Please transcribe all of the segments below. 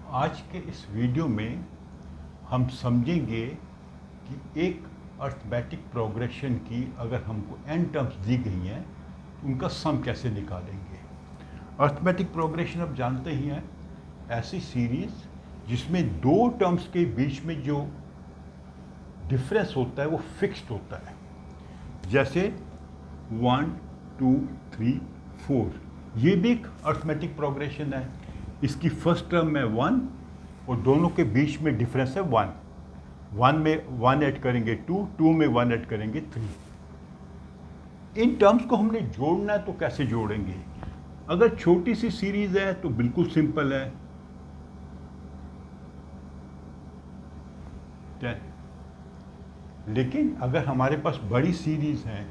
आज के इस वीडियो में हम समझेंगे कि एक अर्थमेटिक प्रोग्रेशन की अगर हमको n टर्म्स दी गई हैं तो उनका सम कैसे निकालेंगे। अर्थमेटिक प्रोग्रेशन आप जानते ही हैं, ऐसी सीरीज जिसमें दो टर्म्स के बीच में जो डिफरेंस होता है वो फिक्स्ड होता है। जैसे 1 2 3 4, ये भी एक अर्थमेटिक प्रोग्रेशन है। इसकी फर्स्ट टर्म में 1 और दोनों के बीच में डिफरेंस है 1। 1 में 1 ऐड करेंगे 2, 2 में 1 ऐड करेंगे 3। इन टर्म्स को हमने जोड़ना है तो कैसे जोड़ेंगे। अगर छोटी सी सीरीज है तो बिल्कुल सिंपल है, 10। लेकिन अगर हमारे पास बड़ी सीरीज है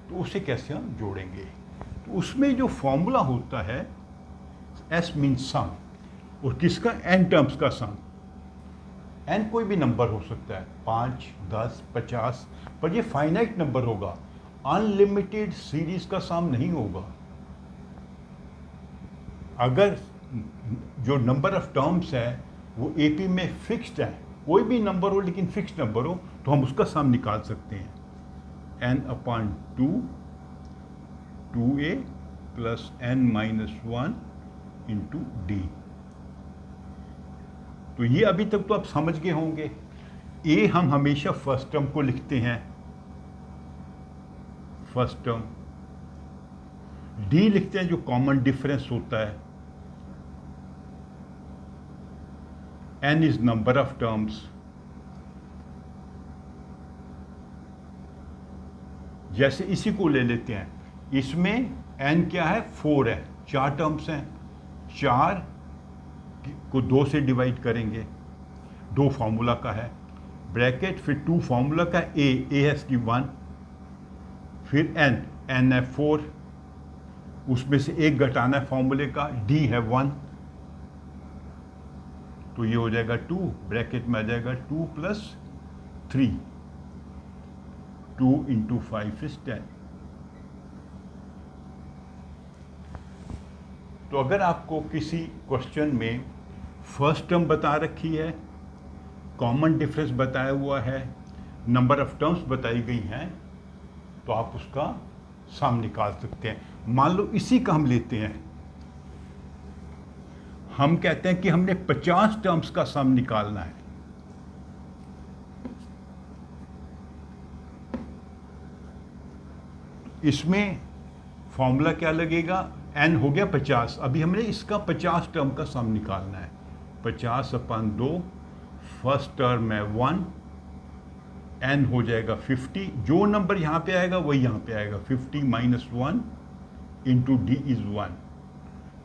तो उसे कैसे हम जोड़ेंगे। तो उसमें जो फॉर्मूला होता है एस मीन्स सम, और किसका, एन टर्म्स का सम। एन कोई भी नंबर हो सकता है, 5 10 50, पर ये फाइनाइट नंबर होगा। अनलिमिटेड सीरीज का सम नहीं होगा। अगर जो नंबर ऑफ टर्म्स है वो एपी में फिक्स्ड है, कोई भी नंबर हो लेकिन फिक्स्ड नंबर हो, तो हम उसका सम निकाल सकते हैं। n/2 2a plus n-1 into D. तो ये अभी तक तो आप समझ गए होंगे। ए हम हमेशा फर्स्ट टर्म को लिखते हैं, फर्स्ट टर्म। डी लिखते हैं जो कॉमन डिफरेंस होता है। n is number of terms. जैसे इसी को ले लेते हैं, इसमें n क्या है, 4 है, 4 टर्म्स हैं। 4 को 2 से डिवाइड करेंगे, 2 फार्मूला का है, ब्रैकेट, फिर 2 फार्मूला का ए है इसकी 1, फिर n है 4, उसमें से एक घटाना है फार्मूले का, डी है 1, तो ये हो जाएगा 2, ब्रैकेट में आ जाएगा 2 प्लस 3, 2 इंटू 5 इज 10। तो अगर आपको किसी क्वेश्चन में फर्स्ट टर्म बता रखी है, कॉमन डिफरेंस बताया हुआ है, नंबर ऑफ टर्म्स बताई गई हैं, तो आप उसका सम निकाल सकते हैं। मान लो इसी का हम लेते हैं, हम कहते हैं कि हमने 50 टर्म्स का सम निकालना है। इसमें फॉर्मूला क्या लगेगा, n हो गया 50, अभी हमने इसका 50 टर्म का सम निकालना है। 50/2, फर्स्ट टर्म है 1, n हो जाएगा 50, जो नंबर यहाँ पे आएगा वही यहाँ पे आएगा, 50 - 1 इंटू डी इज 1,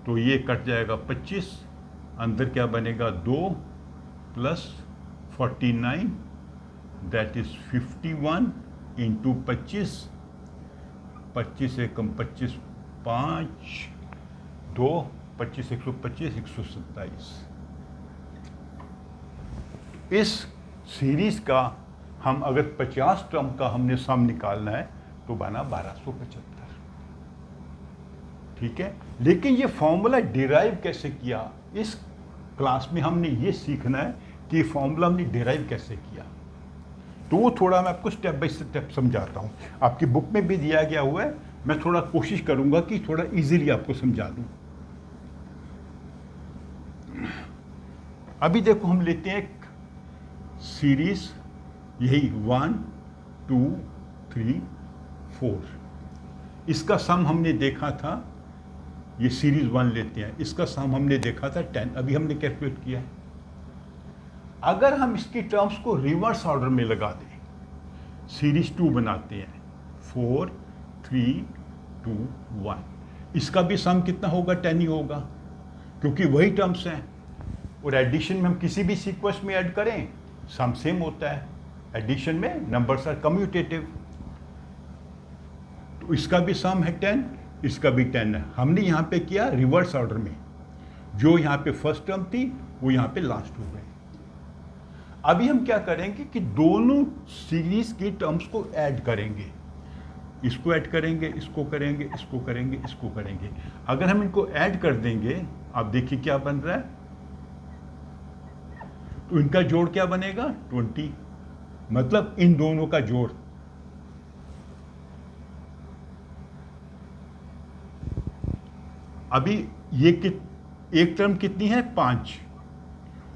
तो ये कट जाएगा 25, अंदर क्या बनेगा 2 प्लस 49, दैट इज 51 इंटू 25, 25 एकम 25, 5 2, 25 125 127। इस सीरीज का हम अगर 50 टर्म का हमने सम निकालना है तो बना 1275। ठीक है, लेकिन ये फॉर्मूला डिराइव कैसे किया, इस क्लास में हमने ये सीखना है कि ये फॉर्मूला हमने डिराइव कैसे किया। तो वो थोड़ा मैं आपको स्टेप बाय स्टेप समझाता हूँ। आपकी बुक में भी दिया गया हुआ है, मैं थोड़ा कोशिश करूँगा कि थोड़ा इजीली आपको समझा दूँ। अभी देखो, हम लेते हैं एक सीरीज, यही 1 2 3 4, इसका सम हमने देखा था, ये सीरीज 1 लेते हैं, इसका सम हमने देखा था 10, अभी हमने कैलकुलेट किया। अगर हम इसकी टर्म्स को रिवर्स ऑर्डर में लगा दें, सीरीज 2 बनाते हैं, 4 3 2 1, इसका भी सम कितना होगा, 10 ही होगा, क्योंकि वही टर्म्स हैं। और एडिशन में हम किसी भी सीक्वेंस में ऐड करें सम सेम होता है। एडिशन में नंबर्स आर कम्यूटेटिव, तो इसका भी सम है 10, इसका भी 10 है। हमने यहाँ पे किया रिवर्स ऑर्डर में, जो यहाँ पे फर्स्ट टर्म थी वो यहाँ पे लास्ट हो गई। अभी हम क्या करेंगे कि दोनों सीरीज की टर्म्स को ऐड करेंगे, इसको ऐड करेंगे, इसको करेंगे, इसको करेंगे, इसको करेंगे। अगर हम इनको ऐड कर देंगे, आप देखिए क्या बन रहा है, तो इनका जोड़ क्या बनेगा 20, मतलब इन दोनों का जोड़। अभी ये एक टर्म कितनी है 5,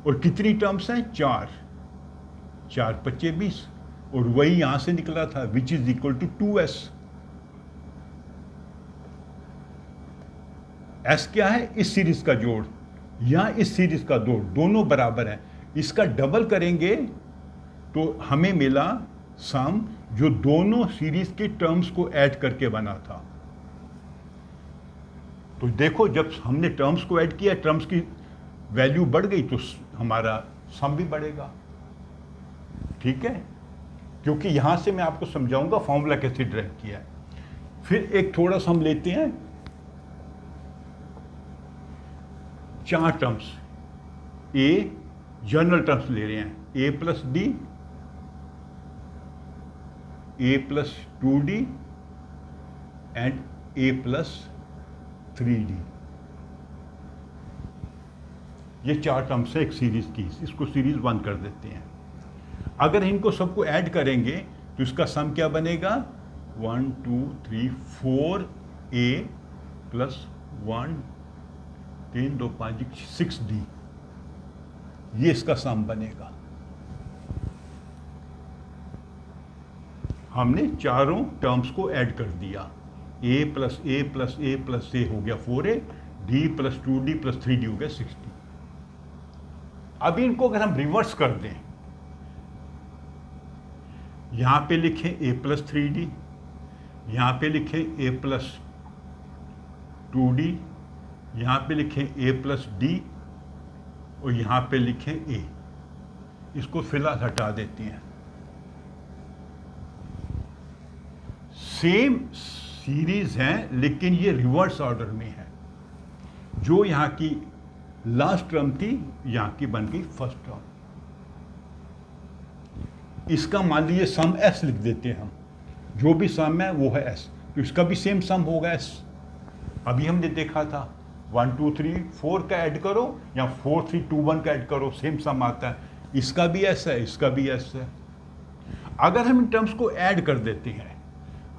और कितनी टर्म्स हैं 4, 4 पच्चे 20, और वही यहां से निकला था which is equal to 2s। s क्या है इस सीरीज का जोड़ या इस सीरीज का जोड़, दोनों बराबर हैं। इसका डबल करेंगे तो हमें मिला सम जो दोनों सीरीज के टर्म्स को ऐड करके बना था। तो देखो जब हमने टर्म्स को ऐड किया, टर्म्स की वैल्यू बढ़ गई तो हमारा सम भी बढ़ेगा। ठीक है, क्योंकि यहां से मैं आपको समझाऊंगा फॉर्मूला कैसे ड्राइव किया है। फिर एक थोड़ा सा हम लेते हैं 4 टर्म्स, ए जनरल टर्म्स ले रहे हैं, A plus D, A plus 2d and A plus 3d। ये 4 टर्म्स है एक सीरीज की, इसको सीरीज 1 कर देते हैं। अगर इनको सबको ऐड करेंगे तो इसका सम क्या बनेगा 1 2 3 4a प्लस 1 3 2 5 6d, ये इसका सम बनेगा। हमने चारों टर्म्स को ऐड कर दिया, a plus A plus A plus A हो गया 4a, d plus 2d plus 3d हो गया 6d। अभी इनको अगर हम रिवर्स कर दें, यहां पे लिखें a प्लस 3d, यहां पे लिखें a प्लस 2d, यहां पे लिखें a प्लस d, और यहां पे लिखें a। इसको फिलहाल हटा देते हैं। सेम सीरीज हैं लेकिन ये रिवर्स ऑर्डर में है। जो यहां की लास्ट टर्म थी यहां की बन गई फर्स्ट टर्म। इसका मान लीजिए सम s लिख देते हैं हम, जो भी सम है वो है s, तो इसका भी सेम सम होगा s। अभी हमने देखा था 1 2 3 4 का ऐड करो या 4 3 2 1 का ऐड करो, सेम सम आता है। इसका भी s है, इसका भी s है। अगर हम इन टर्म्स को ऐड कर देते हैं,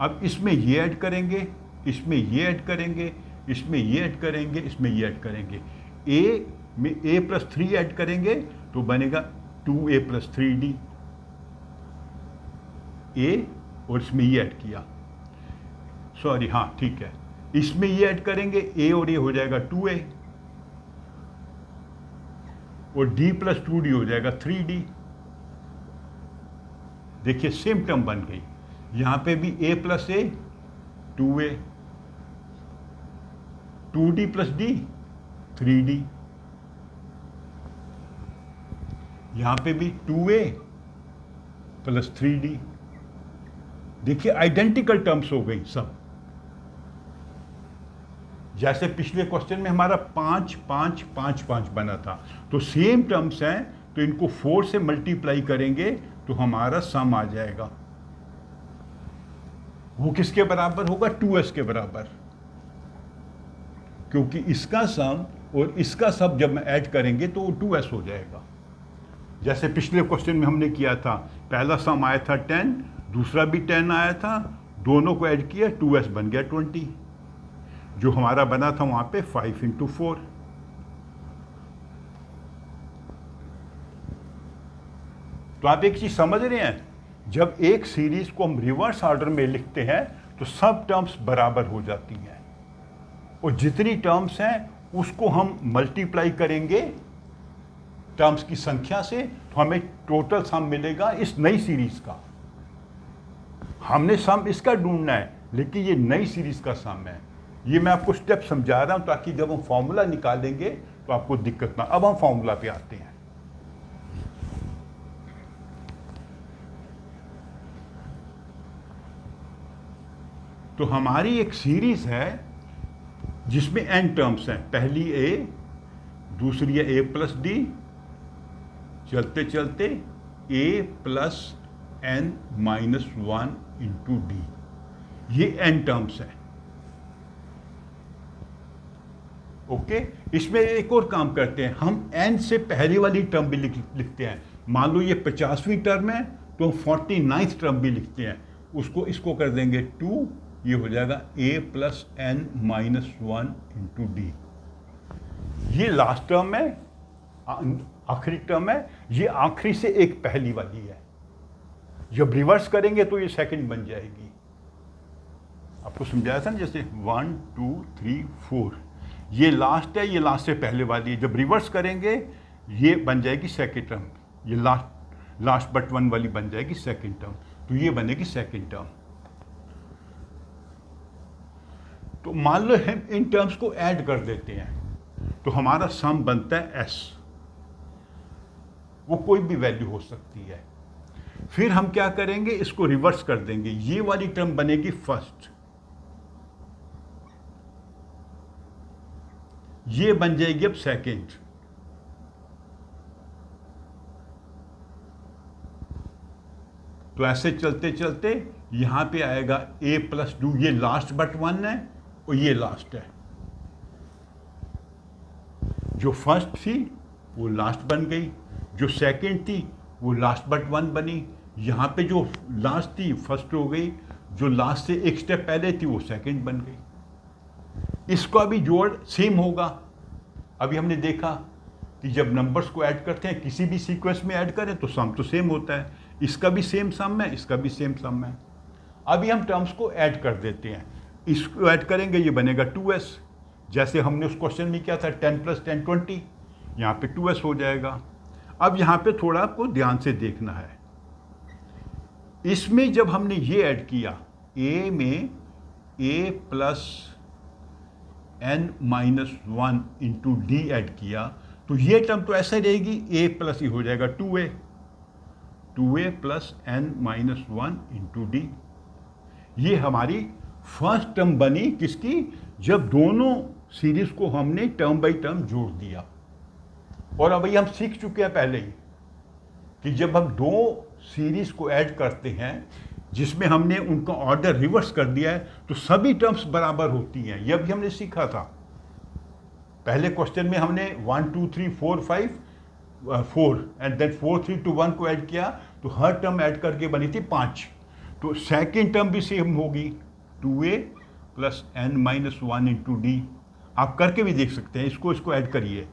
अब इसमें ये ऐड करेंगे, इसमें ये ऐड करेंगे, इसमें ये ऐड करेंगे, इसमें ये ऐड करेंगे, a में a प्लस 3 ऐड करेंगे तो बनेगा 2a प्लस 3d, a और इसमें ये ऐड किया, सॉरी हाँ ठीक है, इसमें ये ऐड करेंगे a और ये हो जाएगा 2a, और d प्लस 2d हो जाएगा 3d। देखिए सेम टर्म बन गई। यहां पे भी a plus a 2a, 2d plus d 3d, यहां पे भी 2a प्लस 3d। देखिए आइडेंटिकल टर्म्स हो गई सब। जैसे पिछले क्वेश्चन में हमारा 5 5 5 5 बना था, तो सेम टर्म्स हैं तो इनको 4 से मल्टीप्लाई करेंगे तो हमारा सम आ जाएगा। वो किसके बराबर होगा 2s के बराबर, क्योंकि इसका सम और इसका सम जब मैं ऐड करेंगे तो वो 2s हो जाएगा। जैसे पिछले क्वेश्चन में हमने किया था, पहला सम आया था 10, दूसरा भी 10 आया था, दोनों को ऐड किया 2s बन गया 20। जो हमारा बना था वहां पे 5 × 4। तो आप एक चीज समझ रहे हैं, जब एक सीरीज को हम रिवर्स ऑर्डर में लिखते हैं तो सब टर्म्स बराबर हो जाती हैं, और जितनी टर्म्स हैं उसको हम मल्टीप्लाई करेंगे टर्म्स की संख्या से, तो हमें टोटल सम मिलेगा इस नई सीरीज का। हमने सम इसका ढूंढना है, लेकिन ये नई सीरीज का सम है। ये मैं आपको स्टेप समझा रहा हूं ताकि जब हम फॉर्मूला निकालेंगे तो आपको दिक्कत ना। अब हम फॉर्मूला पे आते हैं। तो हमारी एक सीरीज है जिसमें n टर्म्स हैं, पहली a, दूसरी है a प्लस d, चलते चलते a plus n minus 1 into d, ये n टर्म्स है। ओके, इसमें एक और काम करते हैं, हम n से पहले वाली टर्म भी लिखते हैं। मान लो ये 50वीं टर्म है तो हम 49th टर्म भी लिखते हैं। उसको इसको कर देंगे 2, ये हो जाएगा a plus n minus 1 into D. ये लास्ट टर्म है, आखिरी टर्म है, ये आखिरी से एक पहली वाली है। जब रिवर्स करेंगे तो ये सेकंड बन जाएगी। आपको समझाया था ना, जैसे 1 2 3 4, ये लास्ट है, ये लास्ट से पहले वाली है। जब रिवर्स करेंगे ये बन जाएगी सेकंड टर्म, ये लास्ट बट वन वाली बन जाएगी सेकंड टर्म, तो ये बनेगी सेकंड टर्म। तो मान लो हम इन टर्म्स को ऐड कर देते हैं तो हमारा सम बनता है s, वो कोई भी वैल्यू हो सकती है। फिर हम क्या करेंगे, इसको रिवर्स कर देंगे, ये वाली टर्म बनेगी फर्स्ट, ये बन जाएगी अब सेकंड, तो ऐसे चलते चलते यहां पे आएगा a प्लस 2, ये लास्ट बट वन है और ये लास्ट है। जो फर्स्ट थी वो लास्ट बन गई, जो सेकंड थी वो लास्ट बट वन बनी। यहाँ पे जो लास्ट थी फर्स्ट हो गई, जो लास्ट से एक स्टेप पहले थी वो सेकंड बन गई। इसका भी जोड़ सेम होगा। अभी हमने देखा कि जब नंबर्स को ऐड करते हैं, किसी भी सीक्वेंस में ऐड करें तो सम तो सेम होता है। इसका भी सेम सम है, इसका भी सेम सम है। अभी हम टर्म्स को ऐड कर देते हैं, इसको ऐड करेंगे, ये बनेगा 2s। जैसे हमने उस क्वेश्चन में किया था 10 प्लस 10 20, यहाँ पे 2s हो जाएगा। अब यहाँ पे थोड़ा आपको ध्यान से देखना है, इसमें जब हमने ये ऐड किया, a में a plus n minus 1 into D add किया, तो ये टर्म तो ऐसा रहेगी, a प्लस ही हो जाएगा 2a plus n minus 1 into D. ये हमारी फर्स्ट टर्म बनी, किसकी, जब दोनों सीरीज को हमने टर्म बाई टर्म जोड़ दिया। और अभी हम सीख चुके हैं पहले ही कि जब हम दो सीरीज को ऐड करते हैं जिसमें हमने उनका ऑर्डर रिवर्स कर दिया है तो सभी टर्म्स बराबर होती हैं। यह भी हमने सीखा था पहले क्वेश्चन में, हमने 1 2 3 4 5 4 एंड देन 4 3 2 1 को ऐड किया तो हर टर्म ऐड करके बनी थी 5। तो सेकेंड टर्म भी सेम होगी, 2a plus n minus 1 into D. आप करके भी देख सकते हैं, इसको ऐड करिए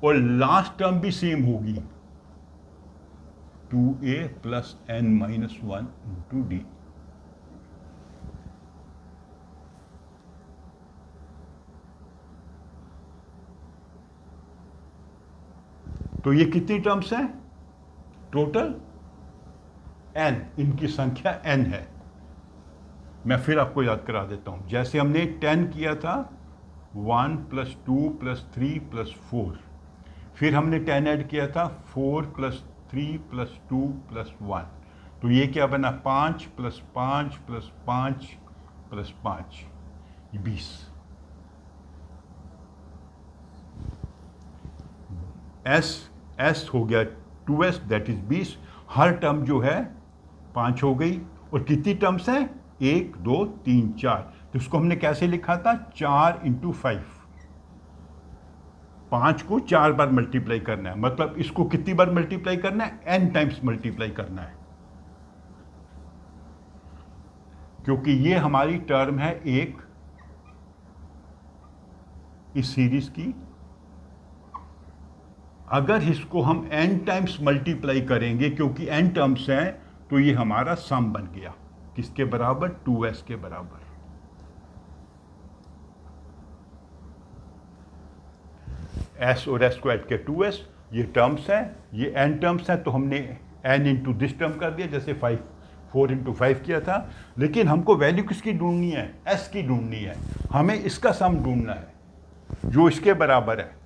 और लास्ट टर्म भी सेम होगी, 2a plus n minus 1 into D. तो ये कितनी टर्म्स हैं टोटल, n, इनकी संख्या n है। मैं फिर आपको याद करा देता हूं, जैसे हमने 10 किया था 1 प्लस 2 प्लस 3 प्लस 4, फिर हमने 10 ऐड किया था 4 प्लस 3 प्लस 2 प्लस 1, तो ये क्या बना 5 प्लस 5 प्लस 5 प्लस 5, 20। एस हो गया 2s, that is 20। Her term जो है 5 हो गई। और कितनी टर्म्स हैं, 1 2 3 4, तो इसको हमने कैसे लिखा था, 4 इंटू 5, 5 को 4 बार मल्टीप्लाई करना है, मतलब इसको कितनी बार मल्टीप्लाई करना है, n टाइम्स मल्टीप्लाई करना है, क्योंकि ये हमारी टर्म है एक इस सीरीज की। अगर इसको हम n टाइम्स मल्टीप्लाई करेंगे, क्योंकि n टर्म्स हैं, तो ये हमारा सम बन गया, किसके बराबर, 2s के बराबर। s और s को ऐड के 2s, ये टर्म्स हैं, ये n टर्म्स हैं, तो हमने n इंटू दिस टर्म कर दिया, जैसे 4 इंटू 5 किया था। लेकिन हमको वैल्यू किसकी ढूंढनी है, s की ढूंढनी है, हमें इसका सम ढूंढना है जो इसके बराबर है।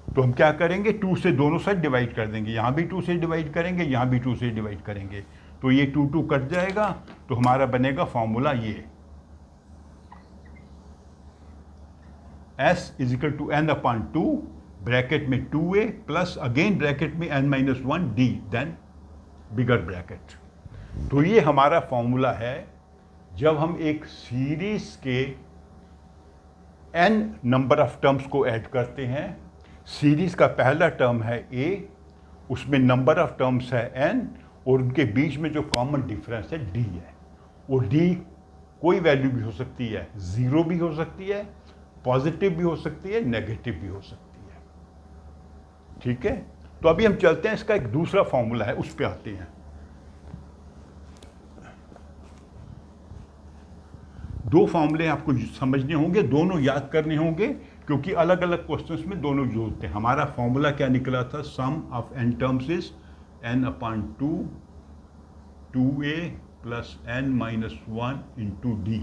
तो हम क्या करेंगे, 2 से दोनों साइड डिवाइड कर देंगे, यहाँ भी 2 से डिवाइड करेंगे, यहाँ भी 2 से डिवाइड करेंगे, तो ये 2 2 कट जाएगा, तो हमारा बनेगा फॉर्मूला ये, s is equal to n upon 2, bracket में 2a प्लस अगेन ब्रैकेट में n minus 1 d, then bigger bracket. तो ये हमारा फॉर्मूला है जब हम एक सीरीज के n नंबर ऑफ टर्म्स को ऐड करते हैं, सीरीज का पहला टर्म है a, उसमें नंबर ऑफ टर्म्स है n और उनके बीच में जो कॉमन डिफरेंस है d है। वो d कोई वैल्यू भी हो सकती है, 0 भी हो सकती है, पॉजिटिव भी हो सकती है, नेगेटिव भी हो सकती है। ठीक है, तो अभी हम चलते हैं, इसका एक दूसरा फॉर्मूला है, उस पर आते हैं। दो फॉर्मूले आपको समझने होंगे, दोनों याद करने होंगे, क्योंकि अलग अलग क्वेश्चंस में दोनों यूज होते हैं। हमारा फॉर्मूला क्या निकला था? Sum of n terms is n/2 2a plus n-1 into D.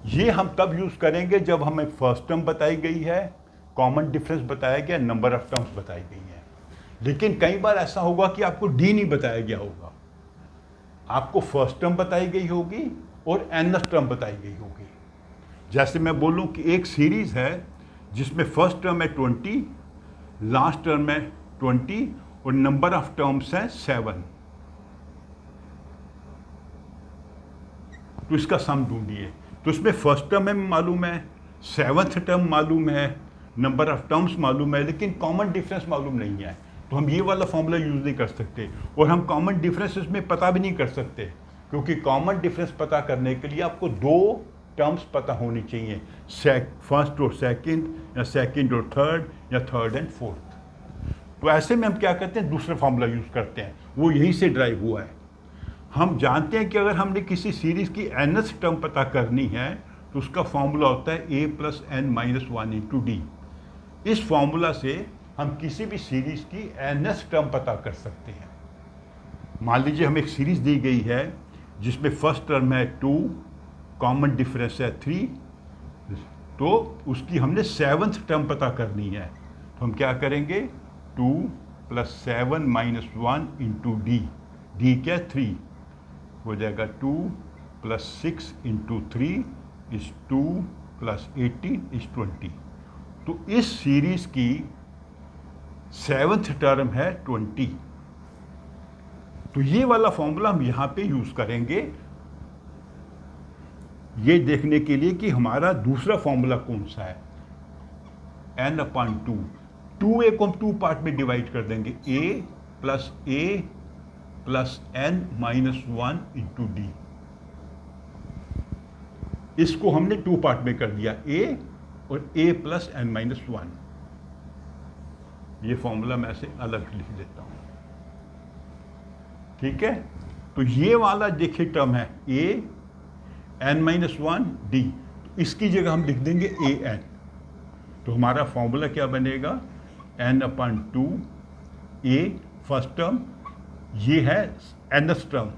ये हम तब यूज करेंगे जब हमें फर्स्ट टर्म बताई गई है, कॉमन डिफरेंस बताया गया, नंबर ऑफ टर्म्स बताई गई है। लेकिन कई बार ऐसा होगा कि आपको डी नहीं बताया गया होगा, आपको फर्स्ट टर्म बताई गई होगी और nth टर्म बताई गई होगी। जैसे मैं बोलूं कि एक सीरीज है जिसमें फर्स्ट टर्म है 20, लास्ट टर्म है 20 और नंबर ऑफ टर्म्स है 7, तो इसका सम ढूंढिए। तो इसमें फर्स्ट टर्म में मालूम है, 7th टर्म मालूम है, नंबर ऑफ टर्म्स मालूम है, लेकिन कॉमन डिफरेंस मालूम नहीं है। तो हम ये वाला फॉर्मूला यूज नहीं कर सकते और हम कॉमन डिफरेंस इसमें पता भी नहीं कर सकते, क्योंकि कॉमन डिफरेंस पता करने के लिए आपको दो टर्म्स पता होनी चाहिए, फर्स्ट और सेकंड, या सेकंड और थर्ड, या थर्ड एंड फोर्थ। तो ऐसे में हम क्या करते हैं, दूसरा फॉर्मूला यूज करते हैं, वो यहीं से ड्राइव हुआ है। हम जानते हैं कि अगर हमने किसी सीरीज की nth टर्म पता करनी है तो उसका फॉर्मूला होता है a plus n-1 into D. इस फॉर्मूला से हम किसी भी सीरीज की nth टर्म पता कर सकते हैं। मान लीजिए हमें एक सीरीज दी गई है जिसमें फर्स्ट टर्म है 2, कॉमन डिफरेंस है 3, तो उसकी हमने 7th टर्म पता करनी है। तो हम क्या करेंगे, 2 प्लस 7-1 इंटू डी। डी क्या, 3 हो जाएगा। 2 plus 6 into 3 is 2 plus 18 is 20। तो इस सीरीज की 7th टर्म है 20। तो ये वाला फॉर्मूला हम यहां पे यूज करेंगे, ये देखने के लिए कि हमारा दूसरा फॉर्मूला कौन सा है। n/2, 2a को हम 2 पार्ट में डिवाइड कर देंगे, a plus n-1 into D. इसको हमने 2 पार्ट में कर दिया, a और a प्लस n-1। ये फॉर्मूला मैं ऐसे अलग लिख देता हूं, ठीक है। तो ये वाला देखिए टर्म है a n-1 d, तो इसकी जगह हम लिख देंगे an। तो हमारा फॉर्मूला क्या बनेगा, n/2 a फर्स्ट टर्म, ये है nth टर्म,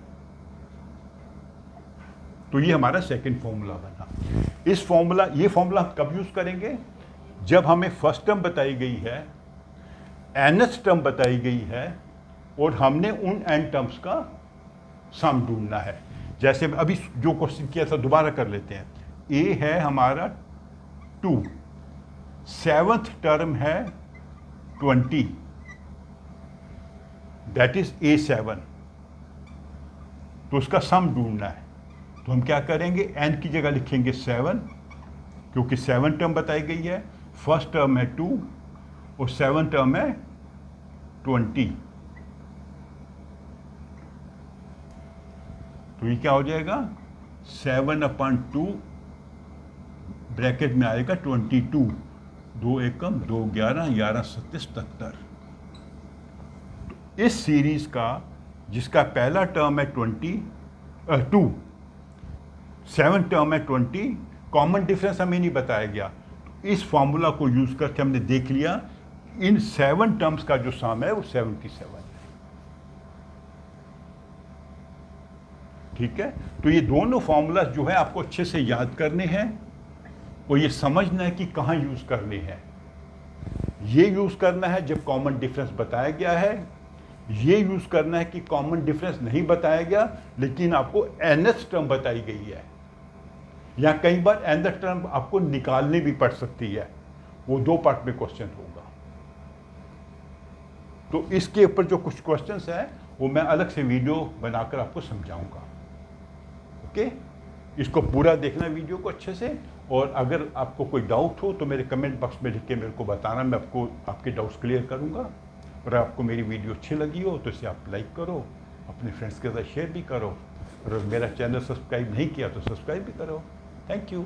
तो ये हमारा सेकंड फॉर्मूला बना। ये फॉर्मूला हम कब यूज करेंगे, जब हमें फर्स्ट टर्म बताई गई है, nth टर्म बताई गई है और हमने उन n टर्म्स का सम ढूंढना है। जैसे अभी जो क्वेश्चन किया था दोबारा कर लेते हैं। a है हमारा 2, 7th टर्म है 20, दैट इज a7, तो उसका सम ढूंढना है। तो हम क्या करेंगे, n की जगह लिखेंगे 7, क्योंकि 7 टर्म बताई गई है, फर्स्ट टर्म है 2 और 7 टर्म है 20। तो ये क्या हो जाएगा, 7/2 ब्रैकेट में आएगा 22, 2 एकम 2 11, 11 27 77। तो इस सीरीज का जिसका पहला टर्म है 2, 7 टर्म है 20, कॉमन डिफरेंस हमें नहीं बताया गया, तो इस फॉर्मूला को यूज करके हमने देख लिया इन 7 टर्म्स का जो सम है वो 77 है। ठीक है, तो ये दोनों फॉर्मूला जो है आपको अच्छे से याद करने हैं और ये समझना है कि कहाँ यूज करने हैं। ये यूज करना है जब कॉमन डिफरेंस बताया गया है, ये यूज करना है कि कॉमन डिफरेंस नहीं बताया गया लेकिन आपको nth टर्म बताई गई है, या कई बार nth टर्म आपको निकालनी भी पड़ सकती है, वो 2 पार्ट में क्वेश्चन होगा। तो इसके ऊपर जो कुछ क्वेश्चंस हैं वो मैं अलग से वीडियो बनाकर आपको समझाऊंगा। ओके, इसको पूरा देखना वीडियो को अच्छे से, और अगर आपको कोई डाउट हो तो मेरे कमेंट बॉक्स में लिख के मेरे को बताना, मैं आपको आपके डाउट्स क्लियर करूँगा। और आपको मेरी वीडियो अच्छी लगी हो तो इसे आप लाइक करो, अपने फ्रेंड्स के साथ शेयर भी करो, और मेरा चैनल सब्सक्राइब नहीं किया तो सब्सक्राइब भी करो। Thank you.